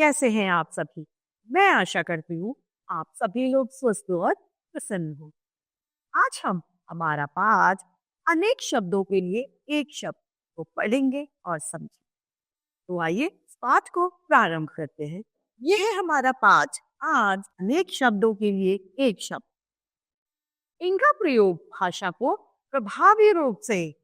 कैसे हैं आप सभी? मैं आशा करती हूँ आप सभी लोग स्वस्थ और प्रसन्न हो। आज हम हमारा पाठ अनेक शब्दों के लिए एक शब्द को पढ़ेंगे और समझेंगे। तो आइए इस पाठ को प्रारंभ करते हैं। ये है हमारा पाठ, आज अनेक शब्दों के लिए एक शब्द। इनका प्रयोग भाषा को प्रभावी रूप से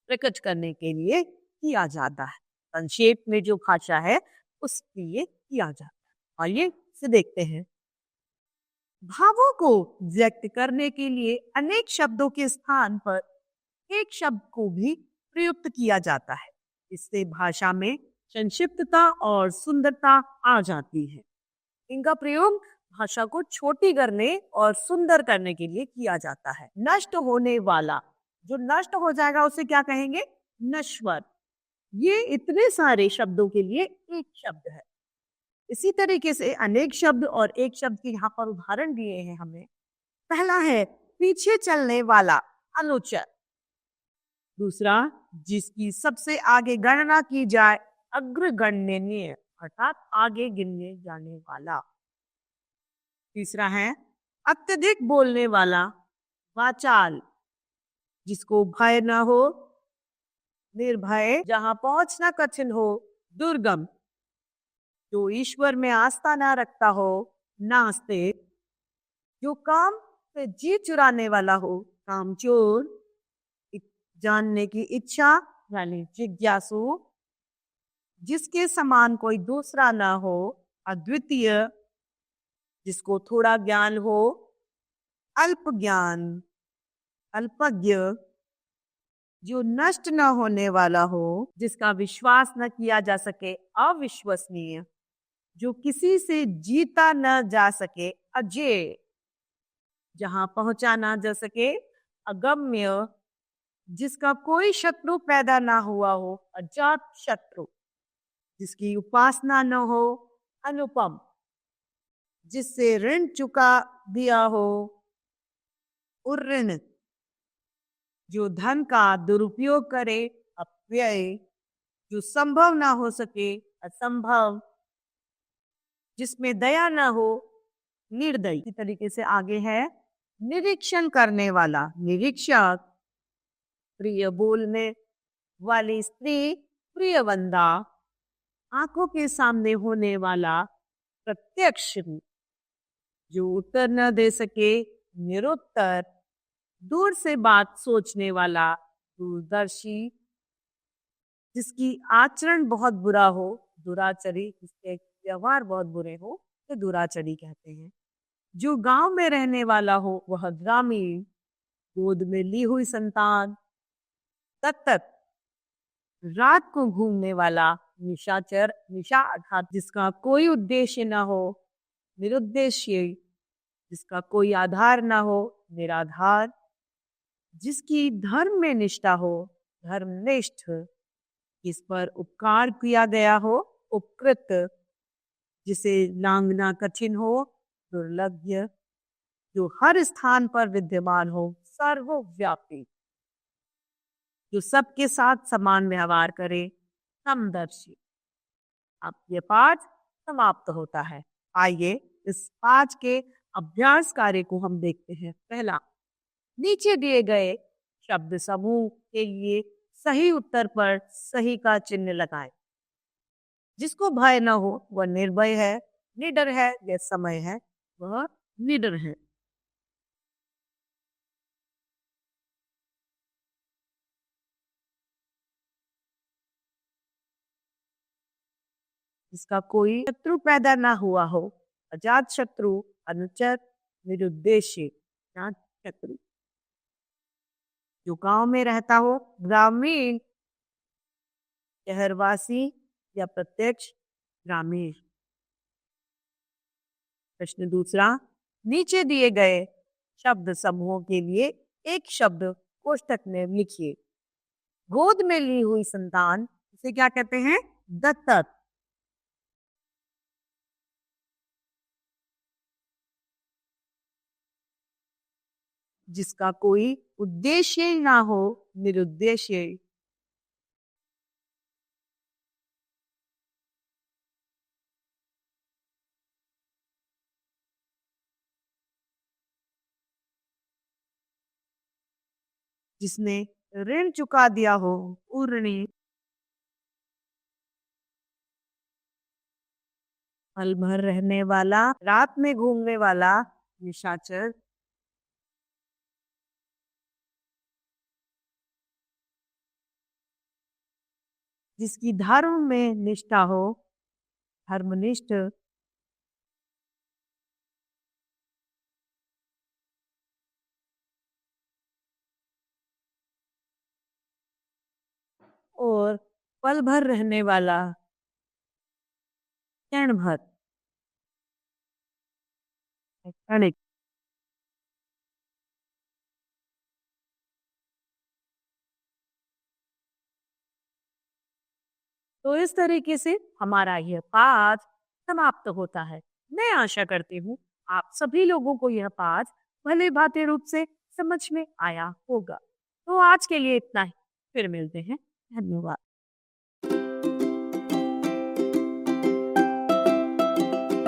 प्रकट करने के लिए किया जाता है। संक्षेप में जो भाषा है उसके लिए किया जाता है। आइए इसे देखते हैं। भावों को व्यक्त करने के लिए अनेक शब्दों के स्थान पर एक शब्द को भी प्रयुक्त किया जाता है। इससे भाषा में संक्षिप्तता और सुंदरता आ जाती है। इनका प्रयोग भाषा को छोटी करने और सुंदर करने के लिए किया जाता है। नष्ट होने वाला, जो नष्ट हो जाएगा उसे क्या कहेंगे? नश्वर। ये इतने सारे शब्दों के लिए एक शब्द है। इसी तरीके से अनेक शब्द और एक शब्द के यहाँ पर उदाहरण दिए हैं हमें। पहला है पीछे चलने वाला, अनुचर। दूसरा, जिसकी सबसे आगे गणना की जाए, अग्रगण्यनीय, अर्थात आगे गिनने जाने वाला। तीसरा है अत्यधिक बोलने वाला, वाचाल, जिसको भय न हो, निर्भय, जहां पहुंचना कठिन हो, दुर्गम, जो ईश्वर में आस्था ना रखता हो, नास्तिक, जो काम से जी चुराने वाला हो, कामचोर, जानने की इच्छा यानी जिज्ञासु, जिसके समान कोई दूसरा ना हो, अद्वितीय, जिसको थोड़ा ज्ञान हो, अल्प ज्ञान, अल्पज्ञ, जो नष्ट न होने वाला हो, जिसका विश्वास न किया जा सके, अविश्वसनीय, जो किसी से जीता न जा सके, अजेय, जहां पहुंचा ना जा सके, अगम्य, जिसका कोई शत्रु पैदा ना हुआ हो, अजात शत्रु, जिसकी उपासना न हो, अनुपम, जिससे ऋण चुका दिया हो, उर्ऋण, जो धन का दुरुपयोग करे, अपव्यय, जो संभव ना हो सके, असंभव, जिसमें दया ना हो, निर्दयी। इसी तरीके से आगे है निरीक्षण करने वाला, निरीक्षक, प्रिय बोलने वाली स्त्री, प्रियवंदा, आंखों के सामने होने वाला, प्रत्यक्ष, जो उत्तर न दे सके, निरुत्तर, दूर से बात सोचने वाला, दूरदर्शी, जिसकी आचरण बहुत बुरा हो, दुराचरी, जिसके व्यवहार बहुत बुरे हो, तो दुराचरी कहते हैं। जो गांव में रहने वाला हो वह ग्रामीण, गोद में ली हुई संतान, तत्त, रात को घूमने वाला, निशाचर, निशा अर्थात जिसका कोई उद्देश्य ना हो, निरुद्देश्य, जिसका कोई आधार ना हो, निराधार, जिसकी धर्म में निष्ठा हो, धर्मनिष्ठ, जिस पर उपकार किया गया हो, उपकृत, जिसे लांघना कठिन हो, दुर्लभ्य, जो हर स्थान पर विद्यमान हो, सर्वव्यापी, जो सबके साथ समान व्यवहार करे, समदर्शी। अब ये पाठ समाप्त होता है। आइए इस पाठ के अभ्यास कार्य को हम देखते हैं। पहला, नीचे दिए गए शब्द समूह के लिए सही उत्तर पर सही का चिन्ह लगाएं। जिसको भय न हो वह निर्भय है, निडर है या समय है वह निडर है। जिसका कोई शत्रु पैदा ना हुआ हो, अजात शत्रु, अनुचर, निरुद्देश्य, अजात शत्रु, जो गांव में रहता हो, ग्रामीण, शहरवासी या प्रत्यक्ष ग्रामीण। प्रश्न दूसरा, नीचे दिए गए शब्द समूहों के लिए एक शब्द कोष्ठक में लिखिए। गोद में ली हुई संतान, इसे क्या कहते हैं? दत्तक। जिसका कोई उद्देश्य ना हो, निरुद्देश्य। जिसने ऋण चुका दिया हो, ऊर्णी। पल भर रहने वाला, रात में घूमने वाला, निशाचर। जिसकी धर्म में निष्ठा हो, धर्मनिष्ठ। और पल भर रहने वाला, क्षण भर, क्षणिक। तो इस तरीके से हमारा यह पाठ समाप्त होता है। मैं आशा करती हूँ आप सभी लोगों को यह पाठ भले भांति रूप से समझ में आया होगा। तो आज के लिए इतना ही। फिर मिलते हैं। धन्यवाद।